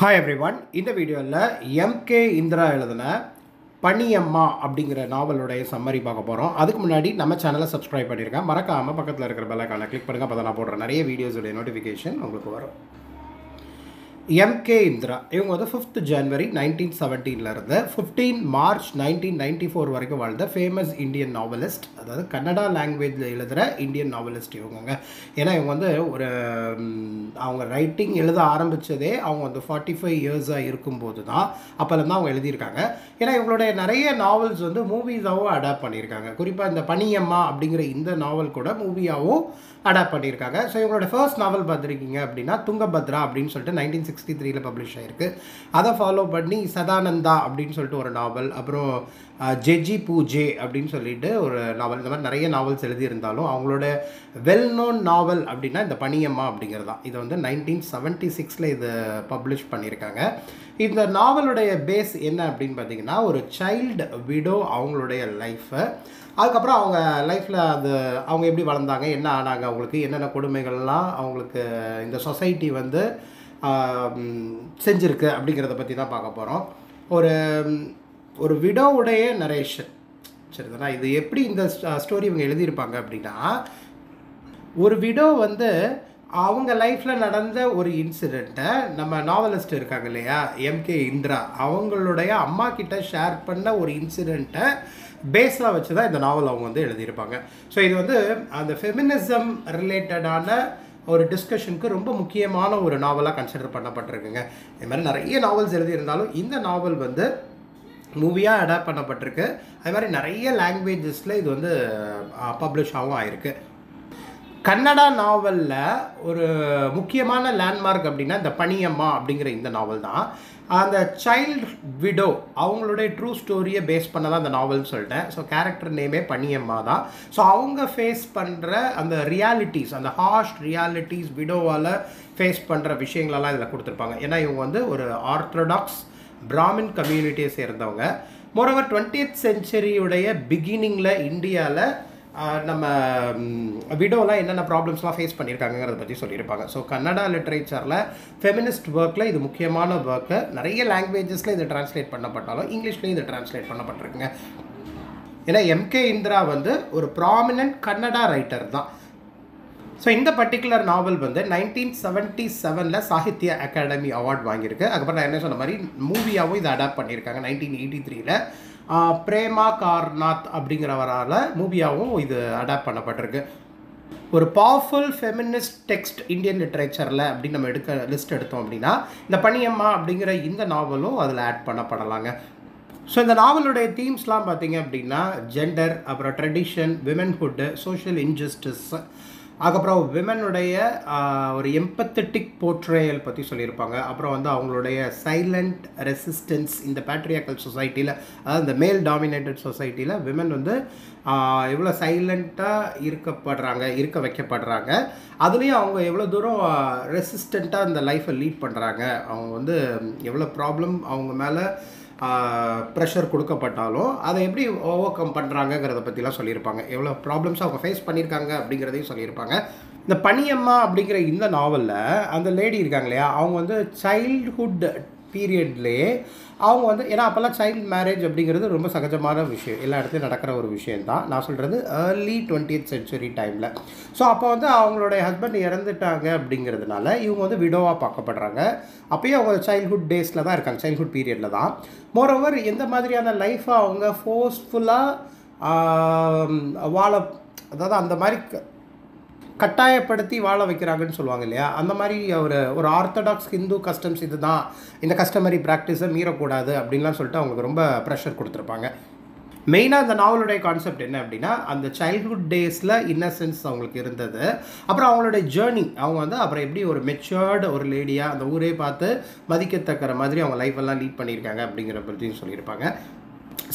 Hi everyone. இந்த வீடியோவில் MK Indira எழுதின பனியம்மா அப்படிங்கிற நாவலுடைய சம்மரி பார்க்க போகிறோம். அதுக்கு முன்னாடி நம்ம சேனலை சப்ஸ்கிரைப் பண்ணியிருக்கேன். மறக்காமல் பக்கத்தில் இருக்கிற பெல் ஐகானை கிளிக் பண்ணுங்கள். அப்போ தான் நான் போடுற நிறைய வீடியோஸுடைய நோட்டிஃபிகேஷன் உங்களுக்கு வரும். எம்கே இந்திரா இவங்க வந்து 5th ஜனவரி 1917 15 மார்ச் 1994 வரைக்கும் வாழ்ந்த ஃபேமஸ் இந்தியன் நாவலிஸ்ட். அதாவது கன்னடா லாங்குவேஜில் எழுதுகிற இந்தியன் நாவலிஸ்ட் இவங்க. ஏன்னா இவங்க வந்து அவங்க ரைட்டிங் எழுத ஆரம்பித்ததே அவங்க வந்து 45 இயர்ஸாக இருக்கும்போது தான், அப்போலேருந்து அவங்க எழுதியிருக்காங்க. ஏன்னா இவங்களுடைய நிறைய நாவல்ஸ் வந்து மூவிஸாகவும் அடாப்ட் பண்ணியிருக்காங்க. குறிப்பாக இந்த பனியம்மா அப்படிங்கிற இந்த நாவல் கூட மூவியாகவும் அடாப்ட் பண்ணியிருக்காங்க. ஸோ இவங்களோட ஃபர்ஸ்ட் நாவல் பார்த்துருக்கீங்க அப்படின்னா துங்கபத்ரா அப்படின்னு சொல்லிட்டு 1963 பப்ளிஷ் ஆகிருக்கு. அதை ஃபாலோ பண்ணி சதானந்தா அப்படின்னு சொல்லிட்டு ஒரு நாவல், அப்புறம் ஜெஜி பூஜே அப்படின்னு சொல்லிட்டு ஒரு நாவல், இந்த மாதிரி நிறைய நாவல்ஸ் எழுதியிருந்தாலும் அவங்களோட வெல் நோன் நாவல் அப்படின்னா இந்த பனியம்மா அப்படிங்கிறது தான். இதை வந்து 1976 இது பப்ளிஷ் பண்ணியிருக்காங்க. இந்த நாவலுடைய பேஸ் என்ன அப்படின்னு பார்த்தீங்கன்னா, ஒரு சைல்டு விடோ அவங்களுடைய லைஃபை, அதுக்கப்புறம் அவங்க லைஃப்பில் அவங்க எப்படி வளர்ந்தாங்க, என்ன ஆனாங்க, அவங்களுக்கு என்னென்ன கொடுமைகள்லாம் அவங்களுக்கு இந்த சொசைட்டி வந்து செஞ்சுருக்கு அப்படிங்கிறத பற்றி தான் பார்க்க போகிறோம். ஒரு விடோவுடைய நரேஷன் சரிதானா. இது எப்படி இந்த ஸ்டோரி இவங்க எழுதியிருப்பாங்க அப்படின்னா, ஒரு விடோ வந்து அவங்க லைஃப்பில் நடந்த ஒரு இன்சிடெண்ட்டை நம்ம நாவலிஸ்ட் இருக்காங்க இல்லையா எம்கே இந்திரா, அவங்களுடைய அம்மா கிட்ட ஷேர் பண்ண ஒரு இன்சிடெண்ட்டை பேஸாக வச்சு தான் இந்த நாவல் அவங்க வந்து எழுதியிருப்பாங்க. ஸோ இது வந்து அந்த ஃபெமினிசம் ரிலேட்டடான ஒரு டிஸ்கஷனுக்கு ரொம்ப முக்கியமான ஒரு நாவலாக கன்சிடர் பண்ணப்பட்டிருக்குங்க. இது மாதிரி நிறைய நாவல்ஸ் எழுதியிருந்தாலும் இந்த நாவல் வந்து மூவியாக அடாப்ட் பண்ணப்பட்டிருக்கு. அது மாதிரி நிறைய லாங்குவேஜஸில் இது வந்து பப்ளிஷ் ஆகவும் ஆயிருக்கு. கன்னடா நாவலில் ஒரு முக்கியமான லேண்ட்மார்க் அப்படின்னா இந்த பனியம்மா அப்படிங்கிற இந்த நாவல் தான். அந்த சைல்டு விடோ அவங்களுடைய ட்ரூ ஸ்டோரியை பேஸ் பண்ண தான் அந்த நாவல்னு சொல்லிட்டேன். ஸோ கேரக்டர் நேமே பனியம்மா தான். ஸோ அவங்க ஃபேஸ் பண்ணுற அந்த ரியாலிட்டிஸ், அந்த ஹார்ஷ் ரியாலிட்டிஸ், விடோவால் ஃபேஸ் பண்ணுற விஷயங்களெல்லாம் இதில் கொடுத்துருப்பாங்க. ஏன்னா இவங்க வந்து ஒரு ஆர்த்தடாக்ஸ் பிராமின் கம்யூனிட்டியை சேர்ந்தவங்க. மோரோவர் 20th செஞ்சுரியுடைய பிகினிங்கில் இந்தியாவில் நம்ம விடோலாம் என்னென்ன ப்ராப்ளம்ஸ்லாம் ஃபேஸ் பண்ணியிருக்காங்கிறத பற்றி சொல்லியிருப்பாங்க. ஸோ கன்னடா லிட்ரேச்சரில் ஃபெமினிஸ்ட் ஒர்க்கில் இது முக்கியமான ஒர்க்கு. நிறைய லாங்குவேஜஸில் இது டிரான்ஸ்லேட் பண்ணப்பட்டாலும் இங்கிலீஷ்லேயும் இது டிரான்ஸ்லேட் பண்ணப்பட்டிருக்குங்க. ஏன்னா எம்கே இந்திரா வந்து ஒரு ப்ராமினன்ட் கன்னடா ரைட்டர் தான். ஸோ இந்த பர்டிகுலர் நாவல் வந்து 1977 சாகித்ய அகாடமி அவார்ட் வாங்கியிருக்கு. அதுக்கப்புறம் நான் என்ன சொன்ன மாதிரி மூவியாகவும் இதை அடாப்ட் பண்ணியிருக்காங்க 1983 பிரேமா கார்நாத் அப்படிங்கிறவரால் மூவியாகவும் இது அடாப்ட் பண்ணப்பட்டிருக்கு. ஒரு பவர்ஃபுல் ஃபெமினிஸ்ட் டெக்ஸ்ட் இந்தியன் லிட்ரேச்சரில் அப்படின்னு நம்ம லிஸ்ட் எடுத்தோம் அப்படின்னா இந்த பனியம்மா அப்படிங்கிற இந்த நாவலும் அதில் ஆட் பண்ணப்படலாங்க. ஸோ இந்த நாவலுடைய தீம்ஸ்லாம் பார்த்தீங்க அப்படின்னா ஜெண்டர், அப்புறம் ட்ரெடிஷன், விமென்ஹுட்டு, சோஷியல் இன்ஜஸ்டிஸ், அதுக்கப்புறம் விமனுடைய ஒரு எம்பத்தட்டிக் போர்ட்ரேயல் பற்றி சொல்லியிருப்பாங்க. அப்புறம் வந்து அவங்களுடைய சைலண்ட் ரெசிஸ்டன்ஸ் இந்த பேட்ரியாக்கல் சொசைட்டியில், அதாவது இந்த மேல் டாமினேட்டட் சொசைட்டியில் விமன் வந்து எவ்வளோ சைலண்ட்டாக இருக்க வைக்கப்படுறாங்க, அதுலேயும் அவங்க எவ்வளோ தூரம் ரெசிஸ்டண்ட்டாக இந்த லைஃப்பை லீட் பண்ணுறாங்க, அவங்க வந்து எவ்வளோ ப்ராப்ளம் அவங்க மேலே ப்ரெஷர் கொடுக்கப்பட்டாலும் அதை எப்படி ஓவர் கம் பண்ணுறாங்கங்கிறத பற்றிலாம் சொல்லியிருப்பாங்க. எவ்வளோ ப்ராப்ளம்ஸ் அவங்க ஃபேஸ் பண்ணியிருக்காங்க அப்படிங்கிறதையும் சொல்லியிருப்பாங்க. இந்த பனியம்மா அப்படிங்கிற இந்த நாவலில் அந்த லேடி இருக்காங்க இல்லையா, அவங்க வந்து சைல்டுஹுட் பீரியட்லேயே அவங்க வந்து, ஏன்னா அப்போல்லாம் சைல்டு மேரேஜ் அப்படிங்கிறது ரொம்ப சகஜமான விஷயம், எல்லா இடத்துலையும் நடக்கிற ஒரு விஷயந்தான். நான் சொல்கிறது ஏர்லி 20th சென்ச்சுரி டைமில். ஸோ அப்போ வந்து அவங்களுடைய ஹஸ்பண்ட் இறந்துட்டாங்க அப்படிங்கிறதுனால இவங்க வந்து விடோவாக பார்க்கப்படுறாங்க. அப்போயும் அவங்க சைல்ட்ஹுட் டேஸில் தான் இருக்காங்க, சைல்ட்ஹுட் பீரியடில் தான். மோரோவர் எந்த மாதிரியான லைஃப்பை அவங்க ஃபோர்ஸ்ஃபுல்லாக அதாவது அந்த மாதிரி கட்டாயப்படுத்தி வாழ வைக்கிறாங்கன்னு சொல்லுவாங்க இல்லையா, அந்த மாதிரி ஒரு ஆர்த்தடாக்ஸ் ஹிந்து கஸ்டம்ஸ் இது தான், இந்த கஸ்டமரி ப்ராக்டிஸை மீறக்கூடாது அப்படின்லாம் சொல்லிட்டு அவங்களுக்கு ரொம்ப ப்ரெஷர் கொடுத்துருப்பாங்க. மெயினாக இந்த நாவலுடைய கான்செப்ட் என்ன அப்படின்னா, அந்த சைல்ட்ஹுட் டேஸில் இன்னசென்ஸ் அவங்களுக்கு இருந்தது, அப்புறம் அவங்களுடைய ஜேர்னி, அவங்க வந்து அப்புறம் எப்படி ஒரு மெச்சூர்டு ஒரு லேடியாக அந்த ஊரே பார்த்து மதிக்கத்தக்கிற மாதிரி அவங்க லைஃப்பெல்லாம் லீட் பண்ணியிருக்காங்க அப்படிங்கிற பற்றியும் சொல்லியிருப்பாங்க.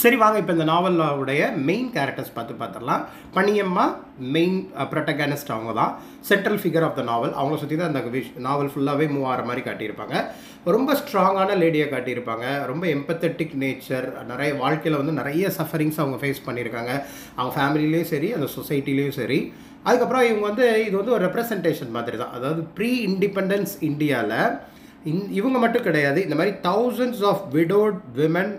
சரி வாங்க இப்போ இந்த நாவலுடைய மெயின் கேரக்டர்ஸ் பார்த்துடலாம். பனியம்மா மெயின் ப்ரொட்டகனிஸ்ட், அவங்க தான் சென்ட்ரல் ஃபிகர் ஆஃப் த நாவல். அவங்கள சுற்றி தான் அந்த நாவல் ஃபுல்லாகவே மூவ் ஆகிற மாதிரி காட்டியிருப்பாங்க. ரொம்ப ஸ்ட்ராங்கான லேடியை காட்டியிருப்பாங்க, ரொம்ப எம்பத்தட்டிக் நேச்சர், நிறைய வாழ்க்கையில் வந்து நிறைய சஃபரிங்ஸ் அவங்க ஃபேஸ் பண்ணியிருக்காங்க, அவங்க ஃபேமிலிலேயும் சரி அந்த சொசைட்டிலையும் சரி. அதுக்கப்புறம் இவங்க வந்து இது வந்து ஒரு ரெப்ரசன்டேஷன் மாதிரி தான். அதாவது ப்ரீ இண்டிபெண்டன்ஸ் இந்தியாவில் இவங்க மட்டும் கிடையாது, இந்த மாதிரி thousands ஆஃப் widowed women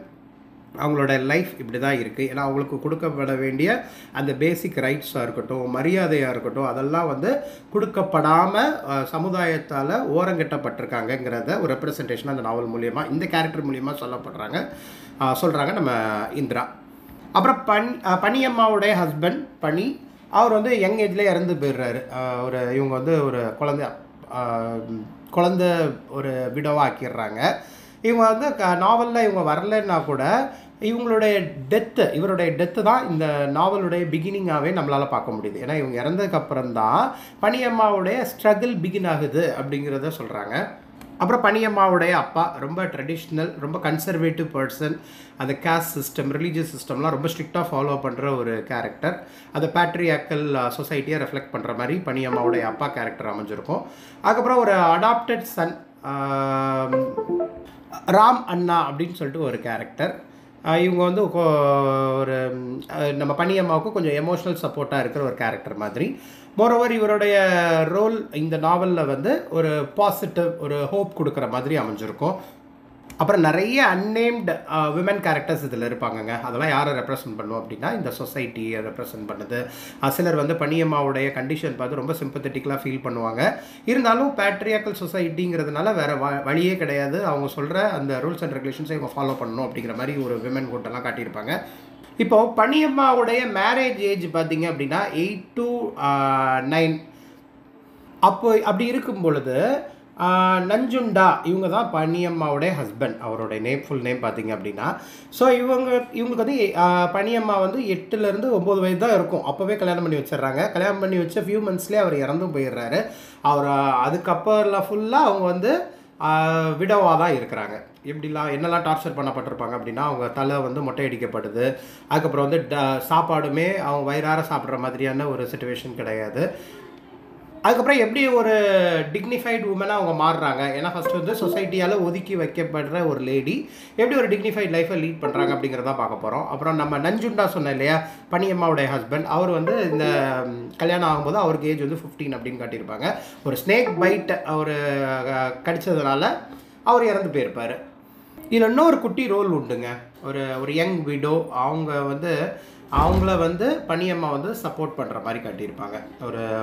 அவங்களோட லைஃப் இப்படி தான் இருக்குது. ஏன்னா அவங்களுக்கு கொடுக்கப்பட வேண்டிய அந்த பேசிக் ரைட்ஸாக இருக்கட்டும், மரியாதையாக இருக்கட்டும், அதெல்லாம் வந்து கொடுக்கப்படாமல் சமுதாயத்தால் ஓரங்கட்டப்பட்டிருக்காங்கங்கிறத ஒரு ரெப்ரசன்டேஷன் அந்த நாவல் மூலியமாக, இந்த கேரக்டர் மூலியமாக சொல்கிறாங்க நம்ம இந்திரா. அப்புறம் பனியம்மாவுடைய ஹஸ்பண்ட் பனி, அவர் வந்து யங் ஏஜ்லேயே இறந்து போயிடுறாரு. இவங்க வந்து ஒரு குழந்தை ஒரு விடோவாக ஆக்கிடுறாங்க. இவங்க வந்து நாவலில் இவங்க வரலைன்னா கூட இவருடைய டெத்து தான் இந்த நாவலுடைய பிகினிங்காகவே நம்மளால் பார்க்க முடியுது. ஏன்னா இவங்க இறந்ததுக்கப்புறம் தான் பனியம்மாவுடைய ஸ்ட்ரகிள் பிகின் ஆகுது அப்படிங்கிறத சொல்கிறாங்க. அப்புறம் பனியம்மாவுடைய அப்பா ரொம்ப ட்ரெடிஷ்னல், ரொம்ப கன்சர்வேட்டிவ் பர்சன். அந்த கேஸ்ட் சிஸ்டம், ரிலீஜியஸ் சிஸ்டம்லாம் ரொம்ப ஸ்ட்ரிக்டாக ஃபாலோ பண்ணுற ஒரு கேரக்டர். அந்த பேட்ரியாக்கல் சொசைட்டியை ரெஃப்ளெக்ட் பண்ணுற மாதிரி பனியம்மாவுடைய அப்பா கேரக்டர் அமைஞ்சிருக்கும். அதுக்கப்புறம் ஒரு அடாப்டட் சன் ராம் அண்ணா அப்படின்னு சொல்லிட்டு ஒரு கேரக்டர். இவங்க வந்து ஒரு நம்ம பனியம்மாவுக்கு கொஞ்சம் எமோஷ்னல் சப்போர்ட்டாக இருக்கிற ஒரு கேரக்டர் மாதிரி. மோரோவர் இவருடைய ரோல் இந்த நாவலில் வந்து ஒரு பாசிட்டிவ், ஒரு ஹோப் கொடுக்குற மாதிரி அமைஞ்சிருக்கும். அப்புறம் நிறைய அன்னேம்டு விமன் கேரக்டர்ஸ் இதில் இருப்பாங்கங்க. அதெல்லாம் யாரை ரெப்ரசன்ட் பண்ணுவோம் அப்படின்னா இந்த சொசைட்டியை ரெப்ரசன்ட் பண்ணுது. சிலர் வந்து பனியம்மாவுடைய கண்டிஷன் பார்த்து ரொம்ப சிம்பத்தட்டிக்கலாக ஃபீல் பண்ணுவாங்க. இருந்தாலும் பேட்ரியாக்கல் சொசைட்டிங்கிறதுனால வேறு வழியே கிடையாது, அவங்க சொல்கிற அந்த ரூல்ஸ் அண்ட் ரெகுலேஷன்ஸை இவங்க ஃபாலோ பண்ணணும் அப்படிங்கிற மாதிரி ஒரு விமன் கூட்டெல்லாம் காட்டியிருப்பாங்க. இப்போது பனியம்மாவுடைய மேரேஜ் ஏஜ் பார்த்திங்க அப்படின்னா 8 to 9. அப்படி இருக்கும் பொழுது நஞ்சுண்டா இவங்க தான் பனியம்மாவுடைய ஹஸ்பண்ட். அவருடைய ஃபுல் நேம் பார்த்திங்க அப்படின்னா. ஸோ இவங்களுக்கு வந்து பனியம்மா வந்து 8 to 9 வயது தான் இருக்கும். அப்போவே கல்யாணம் பண்ணி வச்சிடுறாங்க. கல்யாணம் பண்ணி வச்ச ஃபியூ மந்த்ஸ்லேயே அவர் இறந்தும் போயிடுறாரு. அவர் அதுக்கப்புறம் ஃபுல்லாக அவங்க வந்து விடோவாக தான் இருக்கிறாங்க. என்னெல்லாம் டார்ச்சர் பண்ணப்பட்டிருப்பாங்க அப்படின்னா, அவங்க தலை வந்து மொட்டை அடிக்கப்படுது. அதுக்கப்புறம் வந்து சாப்பாடுமே அவங்க வயிறார சாப்பிட்ற மாதிரியான ஒரு சிச்சுவேஷன் கிடையாது. அதுக்கப்புறம் எப்படி ஒரு டிக்னிஃபைடு உமனாக அவங்க மாறுறாங்க. ஏன்னா ஃபஸ்ட்டு வந்து சொசைட்டியால் ஒதுக்கி வைக்கப்படுற ஒரு லேடி எப்படி ஒரு டிக்னிஃபைட் லைஃப்பை லீட் பண்ணுறாங்க அப்படிங்கிறத பார்க்க போகிறோம். அப்புறம் நம்ம நஞ்சுண்டா சொன்னேன் இல்லையா, பனியம்மாவுடைய ஹஸ்பண்ட், அவர் வந்து இந்த கல்யாணம் ஆகும்போது அவருக்கு ஏஜ் வந்து 15 அப்படின்னு காட்டியிருப்பாங்க. ஒரு ஸ்னேக் பைட் அவர் கடித்ததுனால அவர் இறந்து போயிருப்பார். இதில் இன்னொரு குட்டி ரோல் உண்டுங்க. ஒரு யங் விடோ, அவங்கள வந்து பனியம்மா வந்து சப்போர்ட் பண்ணுற மாதிரி காட்டியிருப்பாங்க.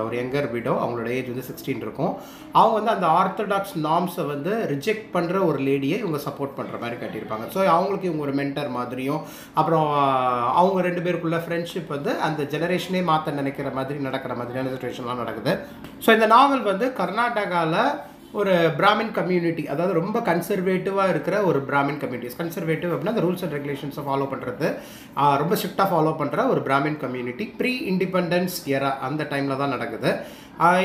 ஒரு யங்கர் விடோ, அவங்களோட ஏஜ் வந்து 16 இருக்கும். அவங்க வந்து அந்த ஆர்த்தடாக்ஸ் நார்ம்ஸை வந்து ரிஜெக்ட் பண்ணுற ஒரு லேடியை இவங்க சப்போர்ட் பண்ணுற மாதிரி காட்டியிருப்பாங்க. ஸோ அவங்களுக்கு இவங்க ஒரு மென்டர் மாதிரியும், அப்புறம் அவங்க 2 பேருக்குள்ள ஃப்ரெண்ட்ஷிப் வந்து அந்த ஜெனரேஷனே மாற்ற நினைக்கிற மாதிரி நடக்கிற மாதிரியான சிச்சுவேஷன்லாம் நடக்குது. ஸோ இந்த நாவல் வந்து கர்நாடகாவில் ஒரு பிராமின் கம்யூனிட்டி, அதாவது ரொம்ப கன்சர்வேட்டிவாக இருக்கிற ஒரு பிராமின் கம்யூனிட்டிஸ். கன்சர்வேட்டிவ் அப்படின்னா அந்த ரூல்ஸ் அண்ட் ரெகுலேஷன்ஸை ஃபாலோ பண்ணுறது, ரொம்ப ஸ்ட்ரிக்டாக ஃபாலோ பண்ணுற ஒரு பிராமின் கம்யூனிட்டி. ப்ரீ இண்டிபெண்டன்ஸ் எரா அந்த டைமில் தான் நடக்குது.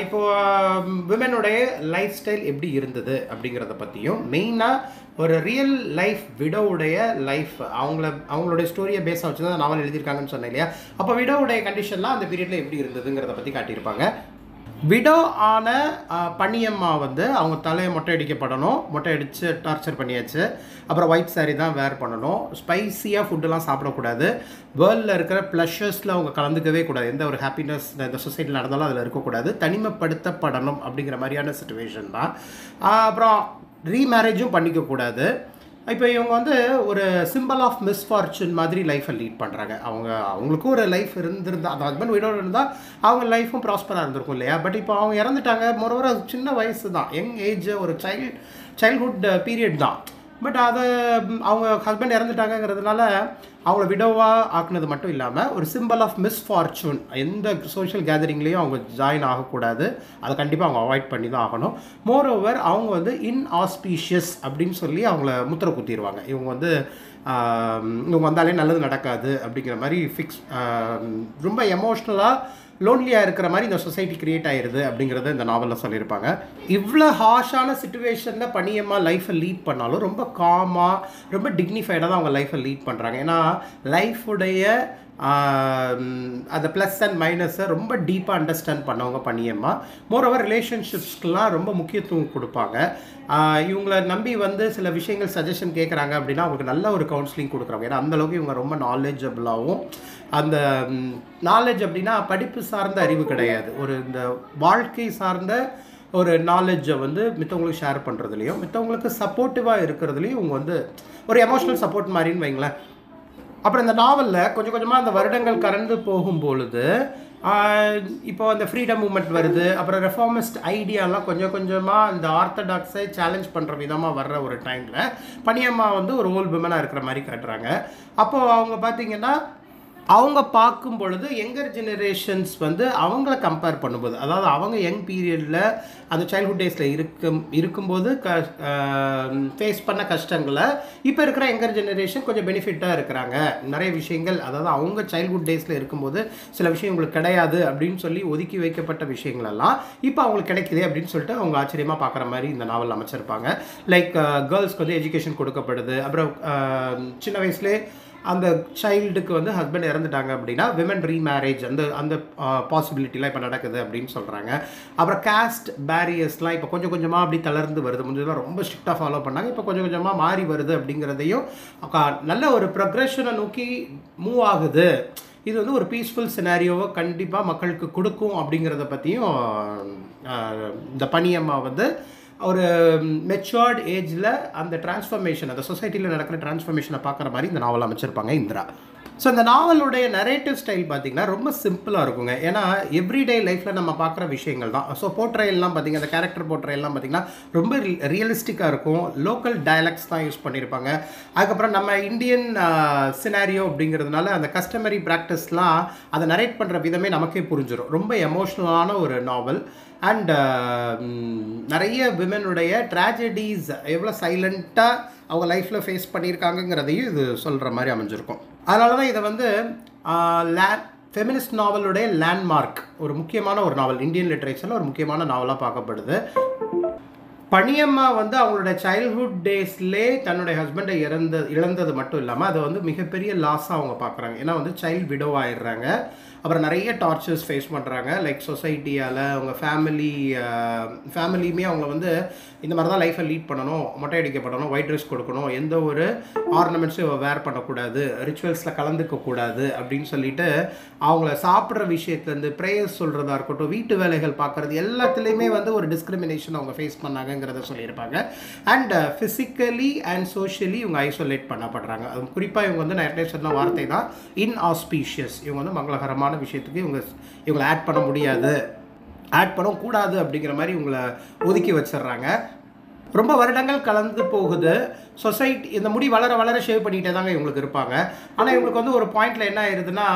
இப்போது விமனுடைய லைஃப் ஸ்டைல் எப்படி இருந்தது அப்படிங்கிறத பற்றியும், மெயினாக ஒரு ரியல் லைஃப் விடோவுடைய லைஃப் அவங்களுடைய ஸ்டோரியை பேஸாக வச்சு தான் நாவல் எழுதியிருக்காங்கன்னு சொன்னேன் இல்லையா. அப்போ விடோவுடைய கண்டிஷன்லாம் அந்த பீரியடில் எப்படி இருந்ததுங்கிறத பற்றி காட்டியிருப்பாங்க. விடோ ஆன பனியம்மா வந்து அவங்க தலையை மொட்டை அடிக்கப்படணும். மொட்டை அடித்து டார்ச்சர் பண்ணியாச்சு. அப்புறம் ஒயிட் சாரி தான் வேர் பண்ணணும். ஸ்பைஸியாக ஃபுட்டெல்லாம் சாப்பிடக்கூடாது. வேர்ல்டில் இருக்கிற ப்ளஷர்ஸில் அவங்க கலந்துக்கவே கூடாது. எந்த ஒரு ஹாப்பினஸ் இந்த சொசைட்டியில் நடந்தாலும் அதில் இருக்கக்கூடாது. தனிமைப்படுத்தப்படணும் அப்படிங்கிற மாதிரியான சிச்சுவேஷன் தான். அப்புறம் ரீமேரேஜும் பண்ணிக்கக்கூடாது. இப்போ இவங்க வந்து ஒரு சிம்பிள் ஆஃப் மிஸ்ஃபார்ச்சூன் மாதிரி லைஃப்பை லீட் பண்ணுறாங்க. அவங்களுக்கும் ஒரு லைஃப் இருந்திருந்தால், அந்த ஹஸ்பண்ட் வீடோடு இருந்தால் அவங்க லைஃப்பும் ப்ராஸ்பராக இருந்திருக்கும் இல்லையா. பட் இப்போ அவங்க இறந்துட்டாங்க. மொரோவர் சின்ன வயசு தான், யங் ஏஜ், ஒரு சைல்ட்ஹுட் பீரியட் தான். பட் அதை அவங்க ஹஸ்பண்ட் இறந்துட்டாங்கிறதுனால அவங்கள விடோவாக ஆக்குனது மட்டும் இல்லாமல் ஒரு சிம்பிள் ஆஃப் மிஸ்ஃபார்ச்சூன். எந்த சோஷியல் கேதரிங்லேயும் அவங்க ஜாயின் ஆகக்கூடாது. அதை கண்டிப்பாக அவங்க அவாய்ட் பண்ணி தான் ஆகணும். மோரோவர் அவங்க வந்து இன்ஆஸ்பீஷியஸ் அப்படின்னு சொல்லி அவங்கள முத்திரை குத்திடுவாங்க. இவங்க வந்தாலே நல்லது நடக்காது அப்படிங்கிற மாதிரி ரொம்ப எமோஷ்னலாக லோன்லியாக இருக்கிற மாதிரி இந்த சொசைட்டி கிரியேட் ஆகிடுது அப்படிங்கிறத இந்த நாவலில் சொல்லியிருப்பாங்க. இவ்வளோ ஹார்ஷான சிச்சுவேஷனில் பனியம்மா லைஃப்பை லீட் பண்ணாலும் ரொம்ப காமாக, ரொம்ப டிக்னிஃபைடாக தான் அவங்க லைஃப்பை லீட் பண்ணுறாங்க. ஏன்னா லைஃபுடைய அந்த ப்ளஸ் அண்ட் மைனஸை ரொம்ப டீப்பாக அண்டர்ஸ்டாண்ட் பண்ணவங்க பனியம்மா. மோரோவர் ரிலேஷன்ஷிப்ஸ்க்கெலாம் ரொம்ப முக்கியத்துவம் கொடுப்பாங்க. இவங்களை நம்பி வந்து சில விஷயங்கள் சஜஷன் கேட்குறாங்க அப்படின்னா அவங்களுக்கு நல்ல ஒரு கவுன்சிலிங் கொடுக்குறாங்க. ஏன்னா அந்தளவுக்கு இவங்க ரொம்ப நாலேஜபிளாகவும், அந்த நாலேஜ் அப்படின்னா படிப்பு சார்ந்த அறிவு கிடையாது, ஒரு இந்த வாழ்க்கை சார்ந்த ஒரு நாலேஜை வந்து மித்தவங்களுக்கு ஷேர் பண்ணுறதுலையும் மித்தவங்களுக்கு சப்போர்ட்டிவாக இருக்கிறதுலையும் இவங்க வந்து ஒரு எமோஷ்னல் சப்போர்ட் மாதிரின்னு வைங்களேன். அப்புறம் இந்த நாவலில் கொஞ்சம் கொஞ்சமாக அந்த வருடங்கள் கடந்து போகும்பொழுது இப்போ அந்த ஃப்ரீடம் மூமெண்ட் வருது, அப்புறம் ரெஃபார்மிஸ்ட் ஐடியாலாம் கொஞ்சம் கொஞ்சமாக இந்த ஆர்த்தடாக்ஸை சேலஞ்ச் பண்ணுற விதமாக வர்ற ஒரு டைமில் பனியம்மா வந்து ஒரு ஓல்டு விமனாக இருக்கிற மாதிரி காட்டுறாங்க. அப்போது அவங்க பார்த்தீங்கன்னா அவங்க பார்க்கும் பொழுது யங்கர் ஜெனரேஷன்ஸ் வந்து அவங்கள கம்பேர் பண்ணும்போது, அதாவது அவங்க யங் பீரியடில் அந்த சைல்ட்ஹுட் டேஸில் இருக்கும்போது ஃபேஸ் பண்ண கஷ்டங்களை இப்போ இருக்கிற யங்கர் ஜெனரேஷன் கொஞ்சம் பெனிஃபிட்டாக இருக்கிறாங்க. நிறைய விஷயங்கள், அதாவது அவங்க சைல்ட்ஹுட் டேஸில் இருக்கும்போது சில விஷயம் உங்களுக்கு கிடையாது அப்படின்னு சொல்லி ஒதுக்கி வைக்கப்பட்ட விஷயங்களெல்லாம் இப்போ அவங்களுக்கு கிடைக்குது அப்படின்னு சொல்லிட்டு அவங்க ஆச்சரியமாக பார்க்குற மாதிரி இந்த நாவல் அமைச்சிருப்பாங்க. லைக் கேர்ள்ஸ்க்கு வந்து எஜுகேஷன் கொடுக்கப்படுது, அப்புறம் சின்ன வயசுலேயே அந்த சைல்டுக்கு வந்து ஹஸ்பண்ட் இறந்துட்டாங்க அப்படின்னா விமன் ரீமேரேஜ் அந்த அந்த பாசிபிலிட்டிலாம் இப்போ நடக்குது அப்படின்னு சொல்கிறாங்க. அப்புறம் காஸ்ட் பேரியர்ஸ்லாம் இப்போ கொஞ்சம் கொஞ்சமாக அப்படி தளர்ந்து வருது. முன்னெல்லாம் ரொம்ப ஸ்ட்ரிக்டாக ஃபாலோ பண்ணாங்க, இப்போ கொஞ்சம் கொஞ்சமாக மாறி வருது அப்படிங்கிறதையும் நல்ல ஒரு ப்ரொக்ரெஷனை நோக்கி மூவ் ஆகுது. இது வந்து ஒரு பீஸ்ஃபுல் சினாரியோவை கண்டிப்பாக மக்களுக்கு கொடுக்கும் அப்படிங்கிறத பற்றியும் இந்த பனியம்மா வந்து ஒரு மெச்சூர்ட் ஏஜில் அந்த டிரான்ஸ்ஃபர்மேஷன், அந்த சொசைட்டியில் நடக்கிற டிரான்ஸ்ஃபர்மேஷனை பார்க்குற மாதிரி இந்த நாவல் அமைச்சிருப்பாங்க இந்திரா. ஸோ இந்த நாவலுடைய நரேட்டிவ் ஸ்டைல் பார்த்திங்கன்னா ரொம்ப சிம்பிளாக இருக்குங்க. ஏன்னா எவ்ரிடே லைஃப்பில் நம்ம பார்க்குற விஷயங்கள் தான். ஸோ போர்ட்ரையல்லாம் பார்த்திங்க, அந்த கேரக்டர் போர்ட்ரையல்லாம் பார்த்திங்கன்னா ரொம்ப ரியலிஸ்டிக்காக இருக்கும். லோக்கல் டயலக்ட்ஸ் தான் யூஸ் பண்ணியிருப்பாங்க. அதுக்கப்புறம் நம்ம இந்தியன் சினாரியோ அப்படிங்கிறதுனால அந்த கஸ்டமரி ப்ராக்டிஸ்லாம் அதை நரேட் பண்ணுற விதமே நமக்கே புரிஞ்சிடும். ரொம்ப எமோஷ்னலான ஒரு நாவல். அண்ட் நிறைய விமனுடைய ட்ராஜடிஸ் எவ்வளோ சைலண்ட்டாக அவங்க லைஃப்பில் ஃபேஸ் பண்ணியிருக்காங்கங்கிறதையும் இது சொல்கிற மாதிரி அமைஞ்சிருக்கும். அதனால தான் இதை வந்து ஃபெமினிஸ்ட் நாவலுடைய லேண்ட்மார்க், ஒரு முக்கியமான ஒரு நாவல், இந்தியன் லிட்ரேச்சரில் ஒரு முக்கியமான நாவலாக பார்க்கப்படுது. பனியம்மா வந்து அவங்களோட சைல்ட்ஹுட் டேஸ்லே தன்னுடைய ஹஸ்பண்டை இழந்தது மட்டும் இல்லாமல் அதை வந்து மிகப்பெரிய லாஸாக அவங்க பார்க்குறாங்க. ஏன்னா வந்து சைல்டு விடோ ஆயிடுறாங்க. அப்புறம் நிறைய டார்ச்சர்ஸ் ஃபேஸ் பண்ணுறாங்க. லைக் சொசைட்டியால் அவங்க ஃபேமிலியுமே அவங்கள வந்து இந்த மாதிரி தான் லைஃப்பை லீட் பண்ணணும், மொட்டை அடிக்கப்படணும், ஒயிட் ட்ரெஸ் கொடுக்கணும், எந்த ஒரு ஆர்னமெண்ட்ஸும் வேர் பண்ணக்கூடாது, ரிச்சுவல்ஸில் கலந்துக்கக்கூடாது அப்படின்னு சொல்லிட்டு அவங்கள சாப்பிட்ற விஷயத்துலேருந்து ப்ரேயர்ஸ் சொல்கிறதா இருக்கட்டும், வீட்டு வேலைகள் பார்க்குறது எல்லாத்துலேயுமே வந்து ஒரு டிஸ்கிரிமினேஷன் அவங்க ஃபேஸ் பண்ணாங்கங்கிறத சொல்லியிருப்பாங்க. அண்ட் ஃபிசிக்கலி அண்ட் சோஷியலி இவங்க ஐசோலேட் பண்ணப்படுறாங்க. அது குறிப்பாக இவங்க வந்து நிறைய சொன்ன வார்த்தை தான் இன்ஆஸ்பீஷியஸ். இவங்க வந்து மங்களகரமான விஷயத்துக்கு இவங்களை ஆட் பண்ண முடியாது, ஆட் பண்ணக்கூடாது அப்படிங்கிற மாதிரி இவங்களை ஒதுக்கி வச்சிடுறாங்க. ரொம்ப வருடங்கள் கலந்து போகுது. சொசைட்டி இந்த முடி வளர வளர ஷேவ் பண்ணிகிட்டே தாங்க இவங்களுக்கு இருப்பாங்க. ஆனால் இவங்களுக்கு வந்து ஒரு பாயிண்டில் என்ன ஆயிடுதுன்னா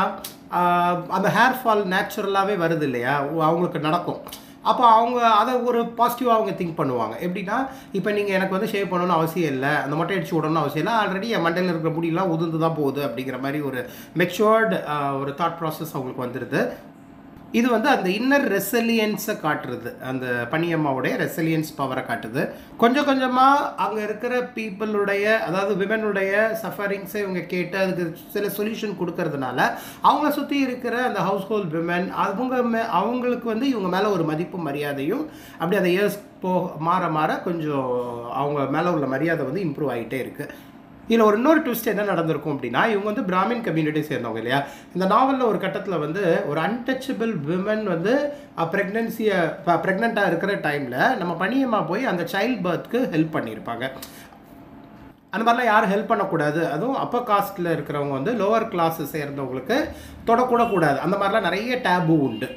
அந்த ஹேர் ஃபால் நேச்சுரலாகவே வருது இல்லையா, அவங்களுக்கு நடக்கும். அப்போ அவங்க அதை ஒரு பாசிட்டிவாக அவங்க திங்க் பண்ணுவாங்க. எப்படின்னா இப்போ நீங்கள் எனக்கு வந்து ஷேவ் பண்ணணும்னு அவசியம் இல்லை, அந்த மொட்டை அடிச்சு விடணும்னு அவசியம் இல்லை, ஆல்ரெடி என் மண்டையில் இருக்கிற முடியெல்லாம் உதிர்ந்து தான் போகுது அப்படிங்கிற மாதிரி ஒரு மெச்சூர்டு ஒரு தாட் ப்ராசஸ் அவங்களுக்கு வந்துடுது. இது வந்து அந்த இன்னர் ரெசிலியன்ஸை காட்டுறது, அந்த பனியம்மாவுடைய ரெசிலியன்ஸ் பவரை காட்டுது. கொஞ்சம் கொஞ்சமாக அங்கே இருக்கிற பீப்புளுடைய, அதாவது விமனுடைய சஃபரிங்ஸை இவங்க கேட்டு அதுக்கு சில சொல்யூஷன் கொடுக்கறதுனால அவங்கள சுற்றி இருக்கிற அந்த ஹவுஸ் ஹோல்ட் விமன் அவங்களுக்கு வந்து இவங்க மேலே ஒரு மதிப்பு மரியாதையும் அப்படி அந்த இயர்ஸ் மாற மாற கொஞ்சம் அவங்க மேலே உள்ள மரியாதை வந்து இம்ப்ரூவ் ஆகிட்டே இருக்குது. இதில் இன்னொரு ட்விஸ்ட் என்ன நடந்திருக்கும் அப்படின்னா, இவங்க வந்து பிராமின் கம்யூனிட்டி சேர்ந்தவங்க இல்லையா. இந்த நாவலில் ஒரு கட்டத்தில் வந்து ஒரு அன்டச்சபிள் விமன் வந்து ப்ரெக்னெண்ட்டாக இருக்கிற டைமில் நம்ம பனியம்மா போய் அந்த சைல்ட் பர்த்க்கு ஹெல்ப் பண்ணியிருப்பாங்க. அந்த மாதிரிலாம் யாரும் ஹெல்ப் பண்ணக்கூடாது, அதுவும் அப்பர் காஸ்ட்டில் இருக்கிறவங்க வந்து லோவர் கிளாஸை சேர்ந்தவங்களுக்கு தொடக்கூடக்கூடாது, அந்த மாதிரிலாம் நிறைய டேபு உண்டு.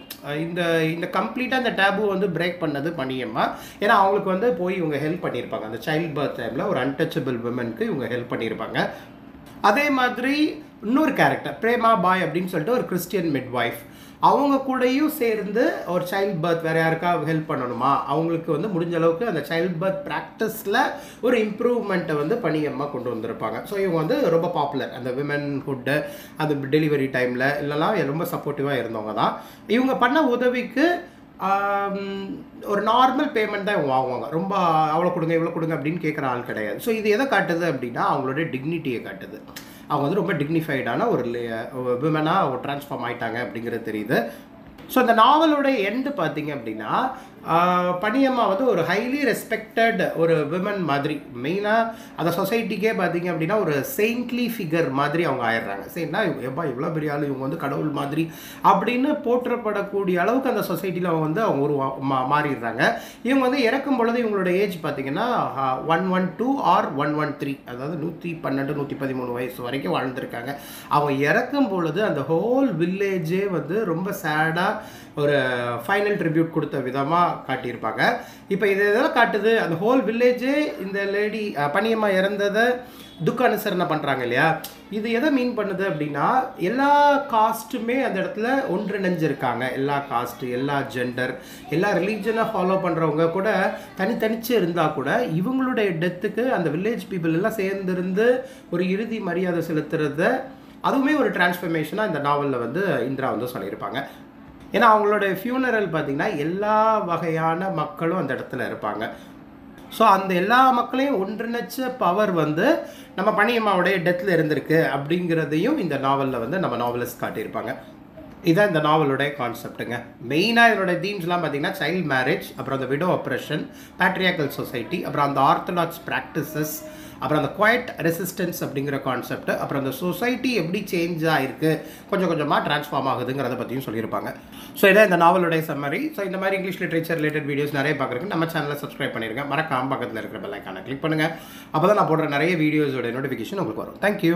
இந்த கம்ப்ளீட்டாக அந்த டேபு வந்து பிரேக் பண்ணது பனியம்மா. ஏன்னா அவங்களுக்கு வந்து போய் இவங்க ஹெல்ப் பண்ணியிருப்பாங்க. அந்த சைல்ட் பர்த் டைமில் ஒரு அன்டச்சபிள் விமனுக்கு இவங்க ஹெல்ப் பண்ணியிருப்பாங்க. அதே மாதிரி இன்னொரு கேரக்டர் பிரேமா பாய் அப்படின்னு சொல்லிட்டு ஒரு கிறிஸ்டியன் மிட்வைஃப், அவங்க கூடயும் சேர்ந்து ஒரு சைல்ட் பர்த் வேறு யாருக்காக ஹெல்ப் பண்ணணுமா, அவங்களுக்கு வந்து முடிஞ்ச அளவுக்கு அந்த சைல்ட் பர்த் ப்ராக்டிஸில் ஒரு இம்ப்ரூவ்மெண்ட்டை வந்து பனியம்மா கொண்டு வந்திருப்பாங்க. ஸோ இவங்க வந்து ரொம்ப பாப்புலர், அந்த விமன்ஹுட்டு அந்த டெலிவரி டைமில் இல்லைலாம் ரொம்ப சப்போர்ட்டிவாக இருந்தவங்க தான். இவங்க பண்ண உதவிக்கு ஒரு நார்மல் பேமெண்ட் தான் இவங்க வாங்குவாங்க. ரொம்ப அவ்வளோ கொடுங்க இவ்வளோ கொடுங்க அப்படின்னு கேட்குற ஆள் கிடையாது. ஸோ இது எதை காட்டுது அப்படின்னா அவங்களோட டிக்னிட்டியை காட்டுது. அவங்க வந்து ரொம்ப டிக்னிஃபைடான ஒரு விமனாக ட்ரான்ஸ்ஃபார்ம் ஆகிட்டாங்க அப்படிங்கிறது தெரியுது. ஸோ இந்த நாவலோட எண்டு பார்த்தீங்க அப்படின்னா பனியம்மா வந்து ஒரு ஹைலி ரெஸ்பெக்டட் ஒரு விமன் மாதிரி, மெயினாக அந்த சொசைட்டிக்கே பார்த்தீங்க அப்படின்னா ஒரு செயின்ட்லி ஃபிகர் மாதிரி அவங்க ஆயிடுறாங்க. சரிங்களா, எப்பா இவ்வளோ பெரிய ஆள், இவங்க வந்து கடவுள் மாதிரி அப்படின்னு போற்றப்படக்கூடிய அளவுக்கு அந்த சொசைட்டியில் அவங்க ஒரு மாறிடுறாங்க. இவங்க வந்து இறக்கும் பொழுது இவங்களோட ஏஜ் பார்த்தீங்கன்னா 112 ஆர் 113, அதாவது 112 113 வயசு வரைக்கும் வாழ்ந்துருக்காங்க. அவங்க இறக்கும் பொழுது அந்த ஹோல் வில்லேஜே வந்து ரொம்ப சேடாக ஒரு ஃபைனல் ட்ரிபியூட் கொடுத்த விதமாக காட்டியிருப்பாங்க. இப்போ இது எதெல்லாம் காட்டுது, அந்த ஹோல் வில்லேஜே இந்த லேடி பனியம்மா இறந்ததை துக்க அனுசரணை பண்ணுறாங்க இல்லையா. இது எதை மீன் பண்ணுது அப்படின்னா, எல்லா காஸ்ட்டுமே அந்த இடத்துல ஒன்றிணைஞ்சிருக்காங்க. எல்லா காஸ்ட்டு, எல்லா ஜெண்டர், எல்லா ரிலீஜனை ஃபாலோ பண்ணுறவங்க கூட தனித்தனிச்சு இருந்தால் கூட இவங்களுடைய டெத்துக்கு அந்த வில்லேஜ் பீப்புள் எல்லாம் சேர்ந்துருந்து ஒரு இறுதி மரியாதை செலுத்துறத, அதுவுமே ஒரு டிரான்ஸ்ஃபர்மேஷனாக இந்த நாவலில் வந்து இந்திரா வந்து சொல்லியிருப்பாங்க. ஏன்னா அவங்களோட ஃபியூனரல் பார்த்திங்கன்னா எல்லா வகையான மக்களும் அந்த இடத்துல இருப்பாங்க. ஸோ அந்த எல்லா மக்களையும் ஒன்றிணைச்ச பவர் வந்து நம்ம பனியம்மாவுடைய டெத்தில் இருந்திருக்கு அப்படிங்கிறதையும் இந்த நாவலில் வந்து நம்ம நாவலிஸ்ட் காட்டியிருப்பாங்க. இதுதான் இந்த நாவலுடைய கான்செப்ட்டுங்க. மெயினாக இதோட தீம்ஸ்லாம் பார்த்தீங்கன்னா சைல்ட் மேரேஜ், அப்புறம் அந்த விடோ ஆப்ரேஷன், பேட்ரியாக்கல் சொசைட்டி, அப்புறம் அந்த ஆர்த்தடாக்ஸ் ப்ராக்டிசஸ், அப்புறம் அந்த குவைட் ரெசிஸ்டன்ஸ் அப்படிங்கிற கான்செப்ட், அப்புறம் அந்த சொசைட்டி எப்படி சேஞ்ச் ஆகிருக்கு, கொஞ்சம் கொஞ்சமாக ட்ரான்ஸ்ஃபார்ம் ஆகுதுங்கிறத பற்றியும் சொல்லியிருப்பாங்க. ஸோ இதான் இந்த நாவலுடைய சம்மரி. ஸோ இந்த மாதிரி இங்கிலீஷ் லிட்ரேச்சர் ரிலேட்டட் வீடியோஸ் நிறைய பார்க்குறதுக்கு நம்ம சேனலை சப்ஸ்கிரைப் பண்ணிருங்க. மறக்காம பக்கத்தில் இருக்கிற பெல் ஐக்கானை கிளிக் பண்ணுங்கள். அப்போ தான் நான் போடுற நிறைய வீடியோஸோட நோட்டிஃபிகேஷன் உங்களுக்கு வரும். தேங்க்யூ.